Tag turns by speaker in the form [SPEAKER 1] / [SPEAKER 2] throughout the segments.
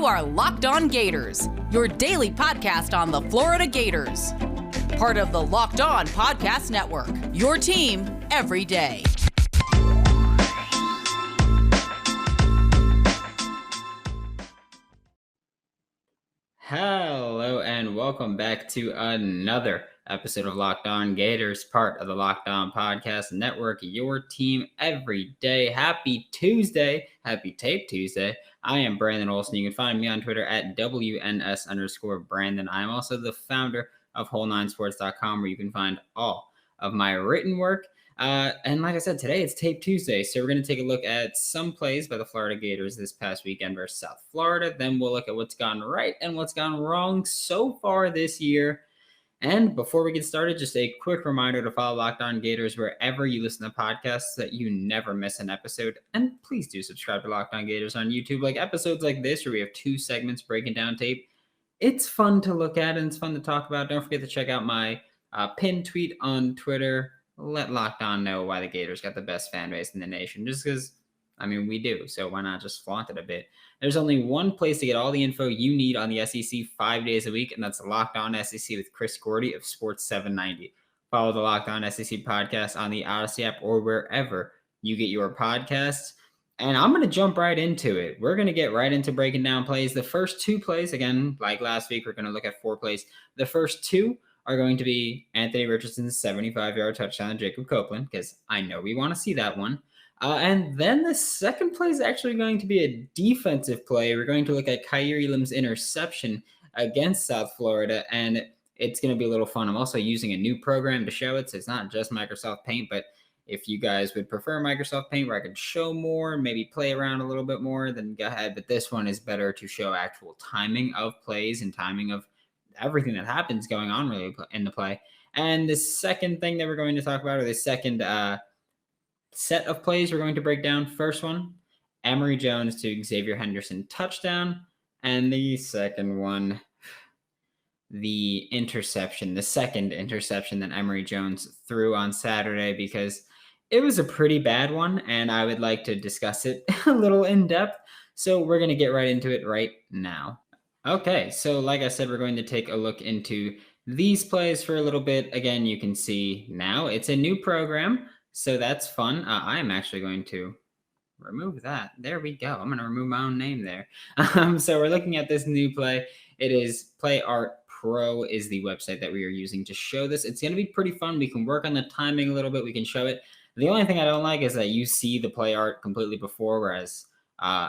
[SPEAKER 1] You are Locked On Gators, your daily podcast on the Florida Gators. Part of the Locked On Podcast Network, your team every day.
[SPEAKER 2] Hello and welcome back to another episode of Locked On Gators, part of the Locked On Podcast Network, your team every day. Happy Tuesday. Happy Tape Tuesday. I am Brandon Olsen. You can find me on Twitter at WNS_Brandon. I am also the founder of Whole9Sports.com, where you can find all of my written work. And like I said, today it's Tape Tuesday, so we're going to take a look at some plays by the Florida Gators this past weekend versus South Florida. Then we'll look at what's gone right and what's gone wrong so far this year. And before we get started, just a quick reminder to follow Locked On Gators wherever you listen to podcasts so that you never miss an episode. And please do subscribe to Locked On Gators on YouTube. Like episodes like this, where we have 2 segments breaking down tape. It's fun to look at and it's fun to talk about. Don't forget to check out my pinned tweet on Twitter. Let Locked On know why the Gators got the best fan base in the nation. Just because, I mean, we do. So why not just flaunt it a bit? There's only one place to get all the info you need on the SEC 5 days a week, and that's Locked On SEC with Chris Gordy of Sports 790. Follow the Locked On SEC podcast on the Odyssey app or wherever you get your podcasts. And I'm going to jump right into it. We're going to get right into breaking down plays. The first 2 plays, again, like last week, we're going to look at 4 plays. The first 2 are going to be Anthony Richardson's 75-yard touchdown to Jacob Copeland, because I know we want to see that one. And then the second play is actually going to be a defensive play. We're going to look at Kaiir Elam's interception against South Florida, and it's going to be a little fun. I'm also using a new program to show it, so it's not just Microsoft Paint, but if you guys would prefer Microsoft Paint where I could show more, maybe play around a little bit more, then go ahead. But this one is better to show actual timing of plays and timing of everything that happens going on really in the play. And the second thing that we're going to talk about, or the second set of plays we're going to break down. First one, Emory Jones to Xavier Henderson touchdown. And the second one, the interception, the second interception that Emory Jones threw on Saturday, because it was a pretty bad one, and I would like to discuss it a little in depth. So we're going to get right into it right now. Okay, so like I said, we're going to take a look into these plays for a little bit. Again, you can see now it's a new program, so that's fun. I am actually going to remove that. There we go. I'm going to remove my own name there. So we're looking at this new play. It is Play Art Pro is the website that we are using to show this. It's going to be pretty fun. We can work on the timing a little bit. We can show it. The only thing I don't like is that you see the play art completely before, whereas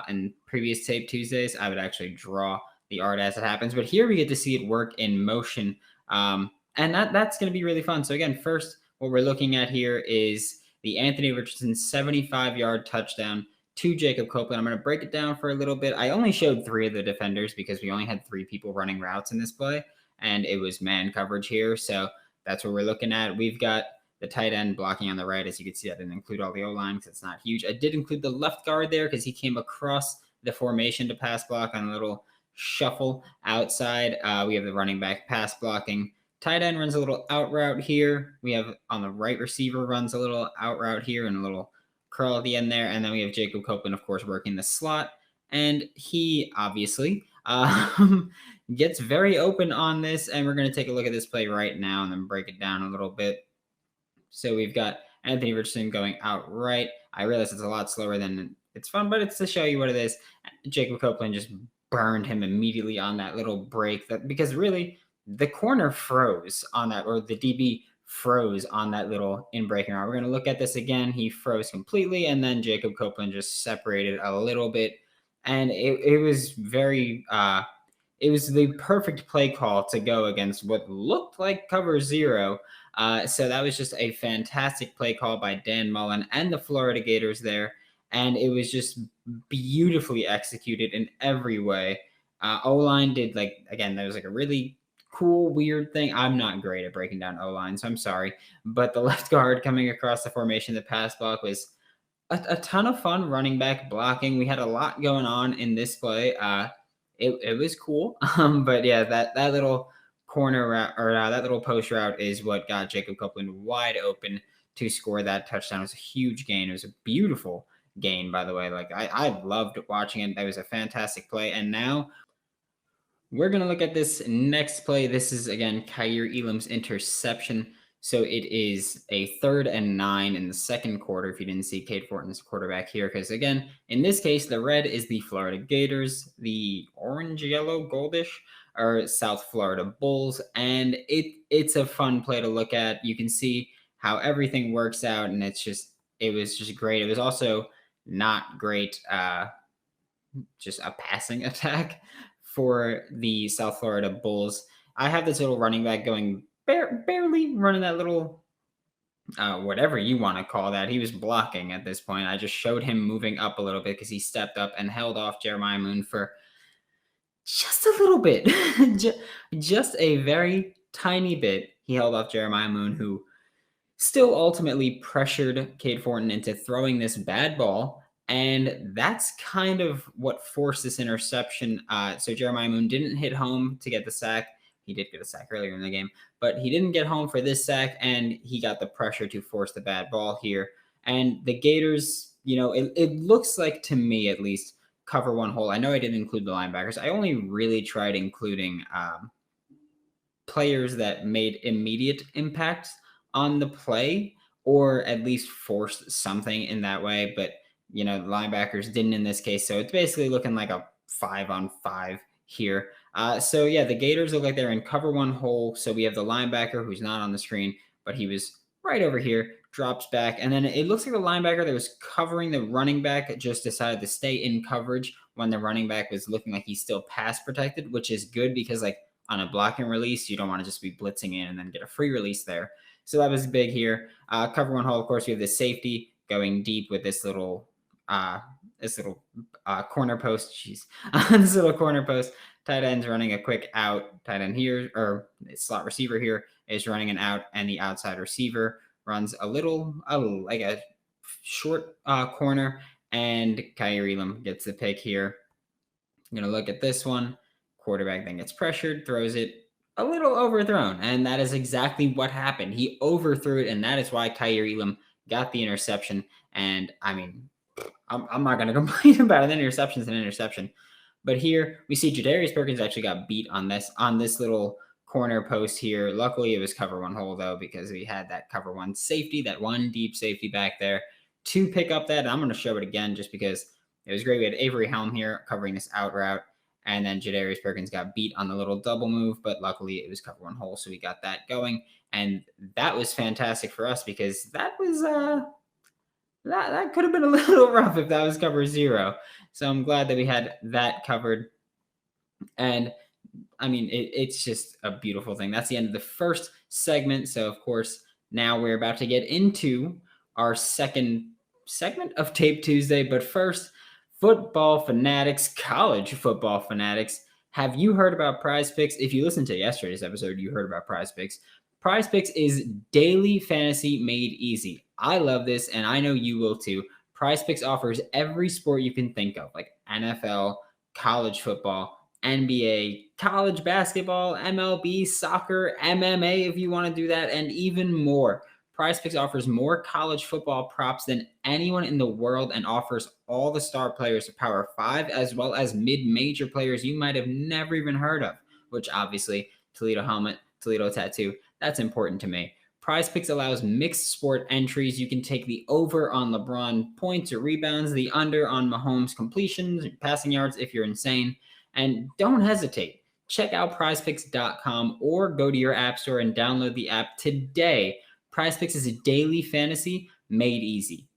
[SPEAKER 2] in previous Tape Tuesdays, I would actually draw the art as it happens. But here we get to see it work in motion. And that's going to be really fun. So again, first, what we're looking at here is the Anthony Richardson 75-yard touchdown to Jacob Copeland. I'm going to break it down for a little bit. I only showed 3 of the defenders because we only had 3 people running routes in this play, and it was man coverage here. So that's what we're looking at. We've got the tight end blocking on the right. As you can see, I didn't include all the O-line because it's not huge. I did include the left guard there because he came across the formation to pass block on a little shuffle outside. We have the running back pass blocking. Tight end runs a little out route here. We have on the right receiver runs a little out route here and a little curl at the end there. And then we have Jacob Copeland, of course, working the slot. And he obviously gets very open on this. And we're going to take a look at this play right now and then break it down a little bit. So we've got Anthony Richardson going out right. I realize it's a lot slower than it's fun, but it's to show you what it is. Jacob Copeland just burned him immediately on that little break, because really the corner froze on that, or the DB froze on that little in breaking route. We're going to look at this again. He froze completely, and then Jacob Copeland just separated a little bit, and it was very it was the perfect play call to go against what looked like cover 0. So that was just a fantastic play call by Dan Mullen and the Florida Gators there. And it was just beautifully executed in every way. O-line did, again, that was a really cool, weird thing. I'm not great at breaking down O-line, so I'm sorry. But the left guard coming across the formation, the pass block was a ton of fun running back blocking. We had a lot going on in this play. It was cool. But yeah, that little corner route, or that little post route is what got Jacob Copeland wide open to score that touchdown. It was a huge gain. It was a beautiful gain, by the way. I loved watching it. That was a fantastic play. And now We're going to look at this next play. This is, again, Kaiir Elam's interception. So it is a 3rd and 9 in the second quarter, if you didn't see Cade Fortin's quarterback here. Because, again, in this case, the red is the Florida Gators. The orange, yellow, goldish are South Florida Bulls. And it's a fun play to look at. You can see how everything works out, and it was just great. It was also not great, just a passing attack for the South Florida Bulls. I have this little running back going barely running that little whatever you want to call that. He was blocking at this point. I just showed him moving up a little bit because he stepped up and held off Jeremiah Moon for just a little bit. Just a very tiny bit. He held off Jeremiah Moon, who still ultimately pressured Cade Fortin into throwing this bad ball. And that's kind of what forced this interception. So Jeremiah Moon didn't hit home to get the sack. He did get a sack earlier in the game, but he didn't get home for this sack, and he got the pressure to force the bad ball here. And the Gators, it looks like, to me at least, cover one hole. I know I didn't include the linebackers. I only really tried including players that made immediate impacts on the play, or at least forced something in that way. But the linebackers didn't in this case. So it's basically looking like a 5-on-5 here. So yeah, the Gators look like they're in cover one hole. So we have the linebacker who's not on the screen, but he was right over here, drops back. And then it looks like the linebacker that was covering the running back just decided to stay in coverage when the running back was looking like he's still pass protected, which is good because, like, on a blocking release, you don't want to just be blitzing in and then get a free release there. So that was big here. Cover one hole, of course, we have the safety going deep with this little corner post. This little corner post. Tight end's running a quick out. Tight end here, or slot receiver here, is running an out, and the outside receiver runs like a short corner, and Kaiir Elam gets the pick here. I'm going to look at this one. Quarterback then gets pressured, throws it a little overthrown, and that is exactly what happened. He overthrew it, and that is why Kaiir Elam got the interception. And I mean, I'm not going to complain about it. An interception is an interception. But here we see Jadarius Perkins actually got beat on this little corner post here. Luckily, it was cover one hole, though, because we had that cover one safety, that one deep safety back there to pick up that. I'm going to show it again just because it was great. We had Avery Helm here covering this out route. And then Jadarius Perkins got beat on the little double move, but luckily it was cover one hole, so we got that going. And that was fantastic for us because that was that could have been a little rough if that was cover 0. So I'm glad that we had that covered. And I mean, it's just a beautiful thing. That's the end of the first segment. So of course, now we're about to get into our second segment of Tape Tuesday. But first, football fanatics, college football fanatics, have you heard about Prize Picks? If you listened to yesterday's episode, you heard about Prize Picks. Prize Picks is daily fantasy made easy. I love this, and I know you will too. Prize Picks offers every sport you can think of, like NFL, college football, NBA, college basketball, MLB, soccer, MMA if you want to do that, and even more. Prize Picks offers more college football props than anyone in the world and offers all the star players of Power 5 as well as mid-major players you might have never even heard of, which obviously Toledo helmet, Toledo tattoo, that's important to me. Prize Picks allows mixed sport entries. You can take the over on LeBron points or rebounds, the under on Mahomes completions, passing yards if you're insane, and don't hesitate. Check out prizepicks.com or go to your app store and download the app today. Prize Picks is a daily fantasy made easy.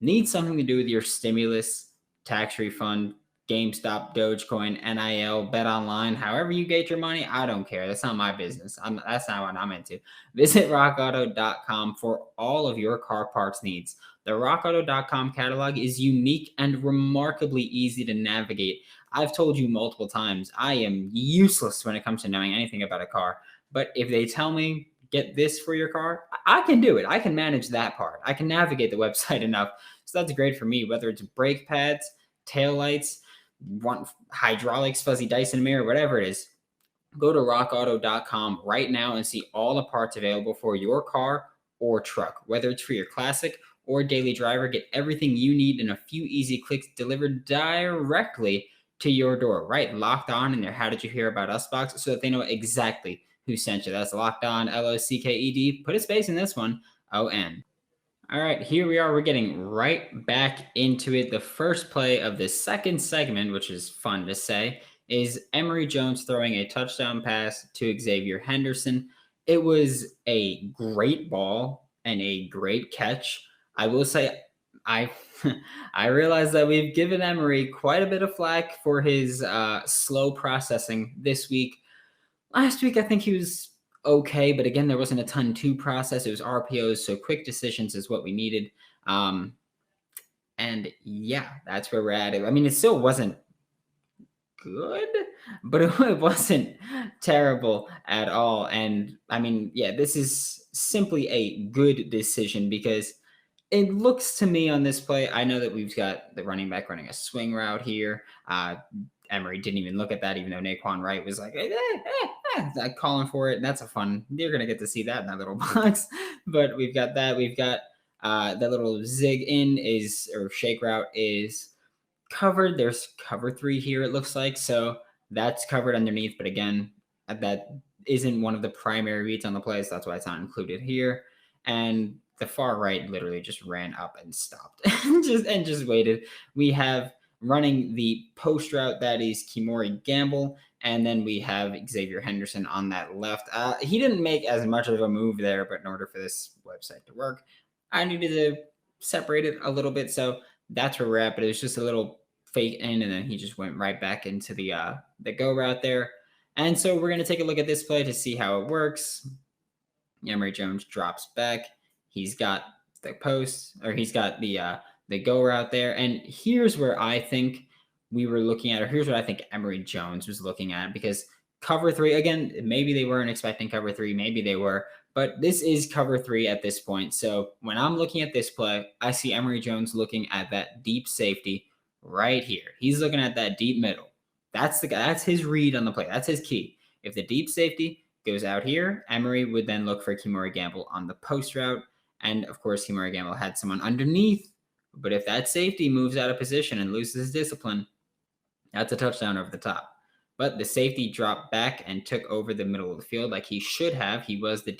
[SPEAKER 2] Need something to do with your stimulus, tax refund, GameStop, Dogecoin, NIL, BetOnline, however you get your money, I don't care. That's not my business. That's not what I'm into. Visit rockauto.com for all of your car parts needs. The rockauto.com catalog is unique and remarkably easy to navigate. I've told you multiple times, I am useless when it comes to knowing anything about a car. But if they tell me, get this for your car, I can do it. I can manage that part. I can navigate the website enough. So that's great for me, whether it's brake pads, taillights, hydraulics, fuzzy Dyson mirror, whatever it is. Go to rockauto.com right now and see all the parts available for your car or truck. Whether it's for your classic or daily driver, get everything you need in a few easy clicks delivered directly to your door, right? Locked On in their How Did You Hear About Us box so that they know exactly who sent you. That's Locked On, LOCKED. Put a space in this one, ON. All right, here we are. We're getting right back into it. The first play of the second segment, which is fun to say, is Emory Jones throwing a touchdown pass to Xavier Henderson. It was a great ball and a great catch. I will say, I I realize that we've given Emery quite a bit of flack for his slow processing this week. Last week, I think he was okay, but again, there wasn't a ton to process. It was RPOs, so quick decisions is what we needed. And yeah, that's where we're at. I mean, it still wasn't good, but it wasn't terrible at all. And I mean, yeah, this is simply a good decision because it looks to me on this play, I know that we've got the running back running a swing route here. Emery didn't even look at that, even though Naquan Wright was like, calling for it. And that's a fun, you're going to get to see that in that little box. But we've got that. We've got that little zig in or shake route is covered. There's cover 3 here, it looks like. So that's covered underneath. But again, that isn't one of the primary reads on the play. So that's why it's not included here. And the far right literally just ran up and stopped and just waited. We have running the post route that is Emory Gamble, and then we have Xavier Henderson on that left. He didn't make as much of a move there, but in order for this website to work, I needed to separate it a little bit. So that's where we're at, but it was just a little fake in, and then he just went right back into the go route there. And so we're going to take a look at this play to see how it works. Emory Jones drops back. He's got the post, or he's got the go route there. And here's where I think we were looking at, or here's what I think Emory Jones was looking at, because cover 3, again, maybe they weren't expecting cover 3, maybe they were, but this is cover 3 at this point. So when I'm looking at this play, I see Emory Jones looking at that deep safety right here. He's looking at that deep middle. That's his read on the play. That's his key. If the deep safety goes out here, Emery would then look for Emory Gamble on the post route. And of course, Emory Gamble had someone underneath. But if that safety moves out of position and loses his discipline, that's a touchdown over the top. But the safety dropped back and took over the middle of the field like he should have. He was the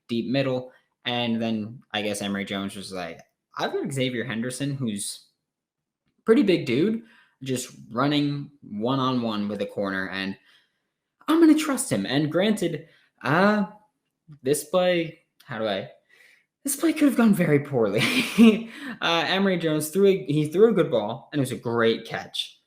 [SPEAKER 2] deep middle. And then I guess Emory Jones was like, I've got Xavier Henderson, who's a pretty big dude, just running one-on-one with a corner, and I'm going to trust him. And granted, this play could have gone very poorly. Emory Jones threw a good ball, and it was a great catch.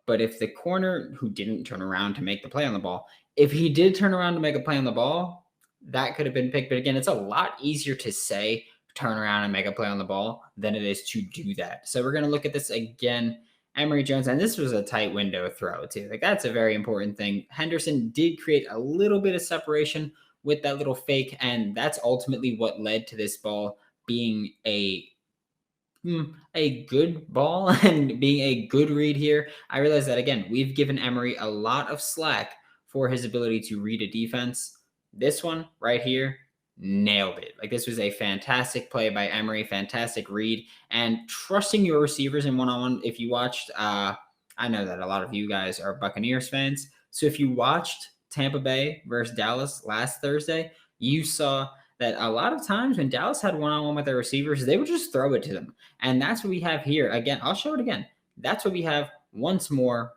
[SPEAKER 2] But if the corner, who didn't turn around to make the play on the ball, if he did turn around to make a play on the ball, that could have been picked. But again, it's a lot easier to say turn around and make a play on the ball than it is to do that. So we're going to look at this again. Emory Jones, and this was a tight window throw too. Like, that's a very important thing. Henderson did create a little bit of separation with that little fake, and that's ultimately what led to this ball being a good ball and being a good read here. I realize that, again, we've given Emery a lot of slack for his ability to read a defense. This one right here, nailed it. Like, this was a fantastic play by Emery, fantastic read, and trusting your receivers in one-on-one. If you watched, I know that a lot of you guys are Buccaneers fans, so if you watched Tampa Bay versus Dallas last Thursday, you saw that a lot of times when Dallas had one-on-one with their receivers, they would just throw it to them. And that's what we have here. Again, I'll show it again. That's what we have once more,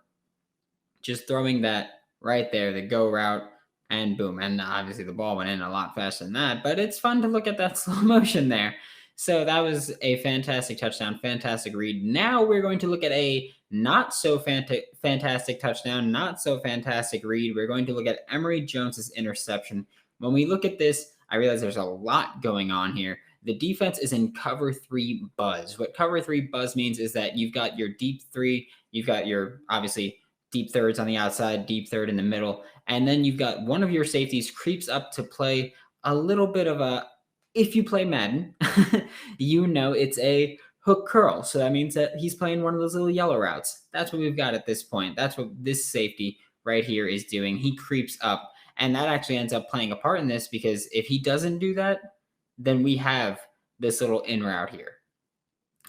[SPEAKER 2] just throwing that right there, the go route, and boom. And obviously the ball went in a lot faster than that, but it's fun to look at that slow motion there. So that was a fantastic touchdown, fantastic read. Now we're going to look at a not so fantastic touchdown, not so fantastic read. We're going to look at Emory Jones's interception. When we look at this, I realize there's a lot going on here. The defense is in cover 3 buzz. What cover 3 buzz means is that you've got your deep 3, you've got your, obviously, deep thirds on the outside, deep third in the middle, and then you've got one of your safeties creeps up to play a little bit of a, if you play Madden, you know it's a hook curl. So that means that he's playing one of those little yellow routes. That's what we've got at this point. That's what this safety right here is doing. He creeps up, and that actually ends up playing a part in this, because if he doesn't do that, then we have this little in route here.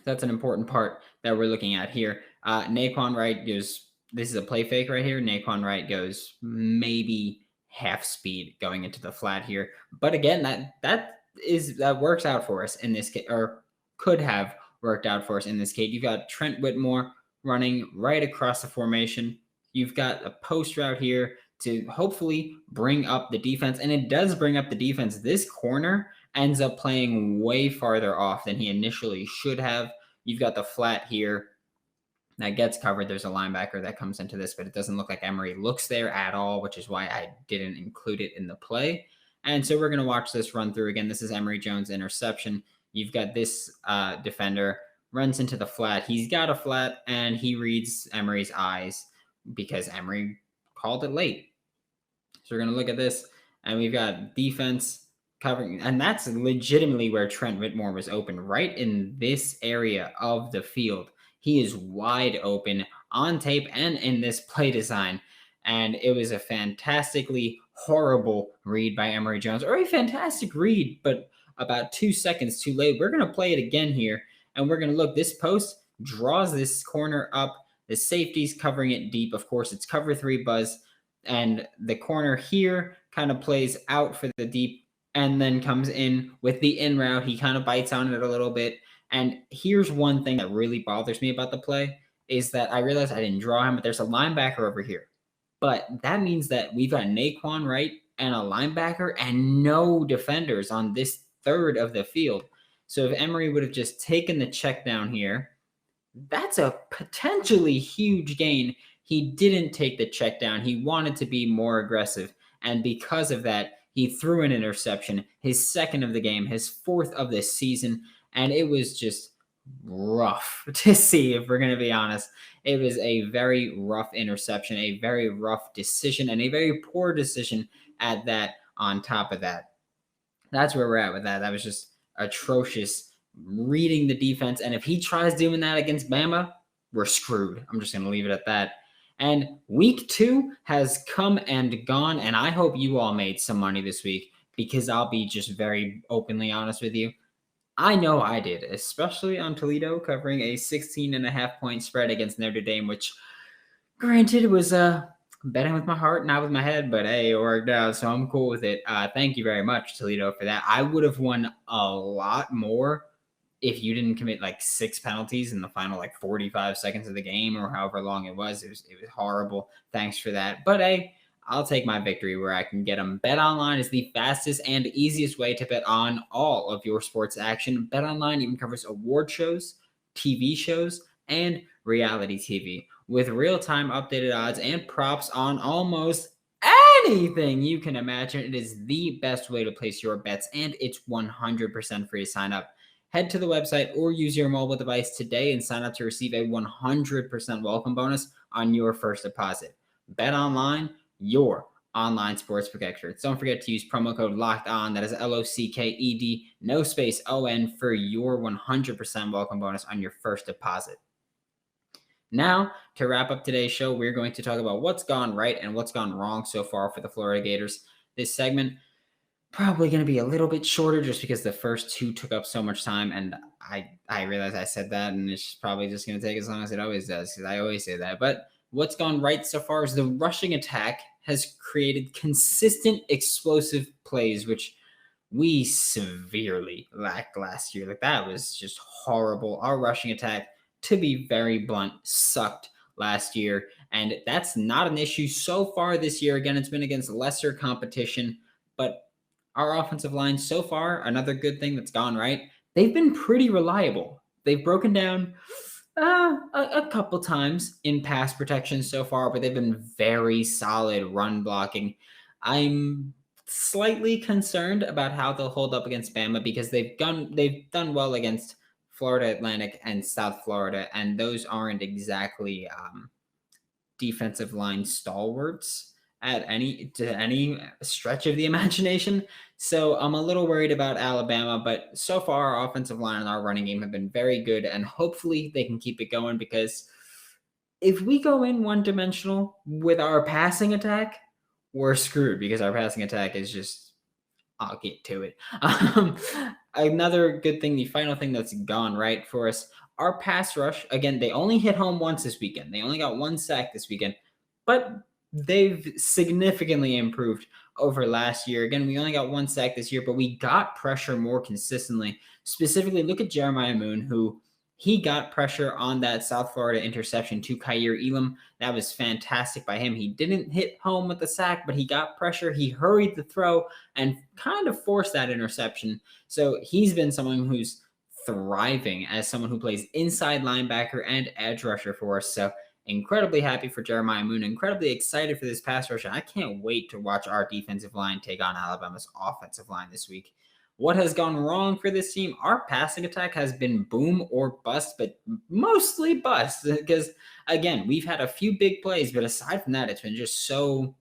[SPEAKER 2] That's an important part that we're looking at here. Naquan Wright goes, this is a play fake right here. Naquan Wright goes maybe half speed going into the flat here. But again, that works out for us in this case, or could have worked out for us in this case. You've got Trent Whitmore running right across the formation. You've got a post route here to hopefully bring up the defense, and it does bring up the defense. This corner ends up playing way farther off than he initially should have. You've got the flat here that gets covered. There's a linebacker that comes into this, but it doesn't look like Emery looks there at all, which is why I didn't include it in the play. And so we're going to watch this run through again. This is Emory Jones interception. You've got this defender runs into the flat. He's got a flat, and he reads Emery's eyes because Emery called it late. So we're going to look at this, and we've got defense covering, and that's legitimately where Trent Whitmore was open, right in this area of the field. He is wide open on tape and in this play design, and it was a fantastically horrible read by Emory Jones, or a fantastic read, but about 2 seconds too late. We're going to play it again here, and we're going to look. This post draws this corner up. The safety's covering it deep. Of course, it's cover 3 buzz, and the corner here kind of plays out for the deep and then comes in with the in route. He kind of bites on it a little bit. And here's one thing that really bothers me about the play is that I realized I didn't draw him, but there's a linebacker over here. But that means that we've got Naquan Wright and a linebacker and no defenders on this third of the field. So if Emery would have just taken the check down here, that's a potentially huge gain. He didn't take the check down. He wanted to be more aggressive. And because of that, he threw an interception, his second of the game, his fourth of the season. And it was just rough to see, if we're going to be honest. It was a very rough interception, a very rough decision, and a very poor decision at that on top of that. That's where we're at with that. That was just atrocious reading the defense. And if he tries doing that against Bama, we're screwed. I'm just going to leave it at that. And week 2 has come and gone, and I hope you all made some money this week, because I'll be just very openly honest with you. I know I did, especially on Toledo covering a 16.5-point spread against Notre Dame, which, granted, was betting with my heart, not with my head, but hey, it worked out, so I'm cool with it. Thank you very much, Toledo, for that. I would have won a lot more if you didn't commit like 6 penalties in the final 45 seconds of the game, or however long it was. It was horrible. Thanks for that. But hey, I'll take my victory where I can get them. BetOnline is the fastest and easiest way to bet on all of your sports action. BetOnline even covers award shows, TV shows, and reality TV with real-time updated odds and props on almost anything you can imagine. It is the best way to place your bets, and it's 100% free to sign up. Head to the website or use your mobile device today and sign up to receive a 100% welcome bonus on your first deposit. BetOnline, your online sportsbook experts. Don't forget to use promo code LOCKEDON. That is LOCKED, no space, ON, for your 100% welcome bonus on your first deposit. Now, to wrap up today's show, we're going to talk about what's gone right and what's gone wrong so far for the Florida Gators. This segment probably going to be a little bit shorter just because the first 2 took up so much time, and I realize I said that, and it's probably just going to take as long as it always does, because I always say that. But what's gone right so far is the rushing attack has created consistent explosive plays, which we severely lacked last year. That was just horrible. Our rushing attack, to be very blunt, sucked last year, and that's not an issue so far this year. Again, it's been against lesser competition, but our offensive line so far, another good thing that's gone right, they've been pretty reliable. They've broken down a couple times in pass protection so far, but they've been very solid run blocking. I'm slightly concerned about how they'll hold up against Bama, because they've done well against Florida Atlantic and South Florida, and those aren't exactly defensive line stalwarts at any stretch of the imagination. So I'm a little worried about Alabama, but so far our offensive line and our running game have been very good, and hopefully they can keep it going, because if we go in one-dimensional with our passing attack, we're screwed, because our passing attack is just, I'll get to it. another good thing, the final thing that's gone right for us, our pass rush, again, they only hit home once this weekend. They only got 1 sack this weekend, but they've significantly improved over last year. Again, we only got 1 sack this year, but we got pressure more consistently. Specifically, look at Jeremiah Moon, who he got pressure on that South Florida interception to Kaiir Elam. That was fantastic by him. He didn't hit home with the sack, but he got pressure. He hurried the throw and kind of forced that interception. So he's been someone who's thriving as someone who plays inside linebacker and edge rusher for us. So incredibly happy for Jeremiah Moon, incredibly excited for this pass rush. And I can't wait to watch our defensive line take on Alabama's offensive line this week. What has gone wrong for this team? Our passing attack has been boom or bust, but mostly bust because, again, we've had a few big plays, but aside from that, it's been just so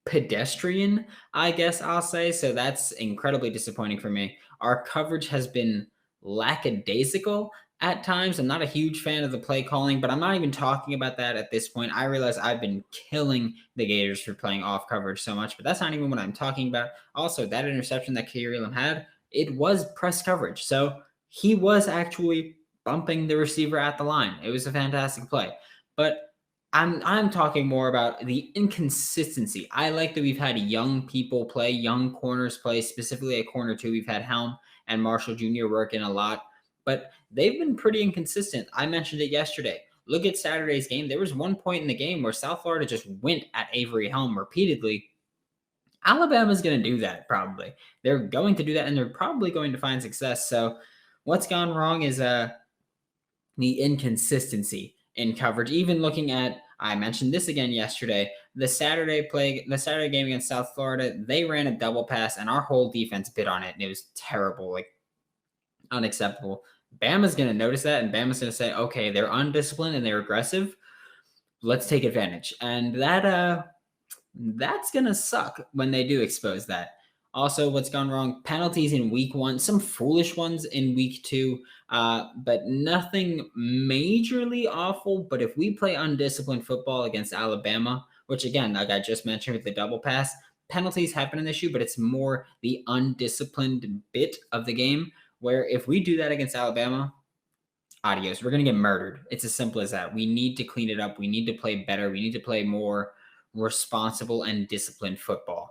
[SPEAKER 2] pedestrian, I guess I'll say. So that's incredibly disappointing for me. Our coverage has been lackadaisical at times. I'm not a huge fan of the play calling, but I'm not even talking about that at this point. I realize I've been killing the Gators for playing off coverage so much, but that's not even what I'm talking about. Also, that interception that Kaiir Elam had, it was press coverage. So he was actually bumping the receiver at the line. It was a fantastic play. But I'm talking more about the inconsistency. I like that we've had young people play, young corners play, specifically at corner 2. We've had Helm and Marshall Jr. work in a lot, but they've been pretty inconsistent. I mentioned it yesterday. Look at Saturday's game. There was one point in the game where South Florida just went at Avery Helm repeatedly. Alabama's going to do that probably. They're going to do that, and they're probably going to find success. So what's gone wrong is the inconsistency in coverage. Even looking at, I mentioned this again yesterday, the Saturday game against South Florida, they ran a double pass, and our whole defense bit on it, and it was terrible, like unacceptable. Bama's going to notice that, and Bama's going to say, okay, they're undisciplined and they're aggressive. Let's take advantage. And that's going to suck when they do expose that. Also, what's gone wrong? Penalties in week 1, some foolish ones in week 2, but nothing majorly awful. But if we play undisciplined football against Alabama, which again, like I just mentioned with the double pass, penalties happen in this issue, but it's more the undisciplined bit of the game, where if we do that against Alabama, adios. We're going to get murdered. It's as simple as that. We need to clean it up. We need to play better. We need to play more responsible and disciplined football.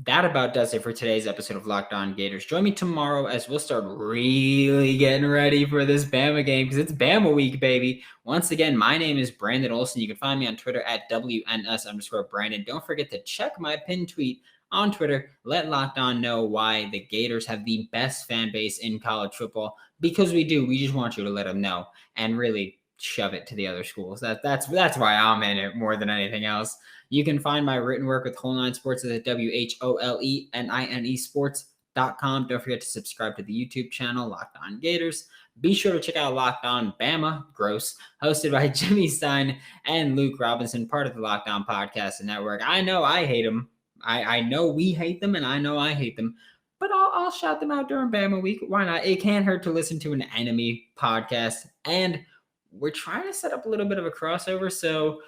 [SPEAKER 2] That about does it for today's episode of Locked On Gators. Join me tomorrow as we'll start really getting ready for this Bama game because it's Bama week, baby. Once again, my name is Brandon Olsen. You can find me on Twitter at WNS_Brandon. Don't forget to check my pinned tweet on Twitter. Let Locked On know why the Gators have the best fan base in college football, because we do. We just want you to let them know and really shove it to the other schools. That's why I'm in it more than anything else. You can find my written work with Whole Nine Sports at WHOLENINE sports.com. Don't forget to subscribe to the YouTube channel, Locked On Gators. Be sure to check out Locked On Bama, gross, hosted by Jimmy Stein and Luke Robinson, part of the Locked On Podcast Network. I know I hate them. I know we hate them, and I know I hate them. But I'll shout them out during Bama week. Why not? It can't hurt to listen to an enemy podcast. And we're trying to set up a little bit of a crossover, so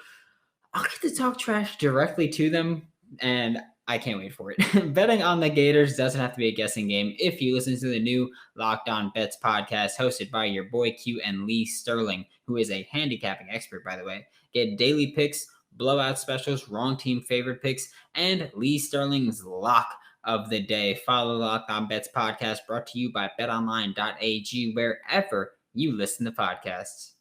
[SPEAKER 2] I'll get to talk trash directly to them, and I can't wait for it. Betting on the Gators doesn't have to be a guessing game if you listen to the new Locked On Bets podcast hosted by your boy Q and Lee Sterling, who is a handicapping expert, by the way. Get daily picks, blowout specials, wrong team favorite picks, and Lee Sterling's lock of the day. Follow Locked On Bets podcast, brought to you by BetOnline.ag, wherever you listen to podcasts.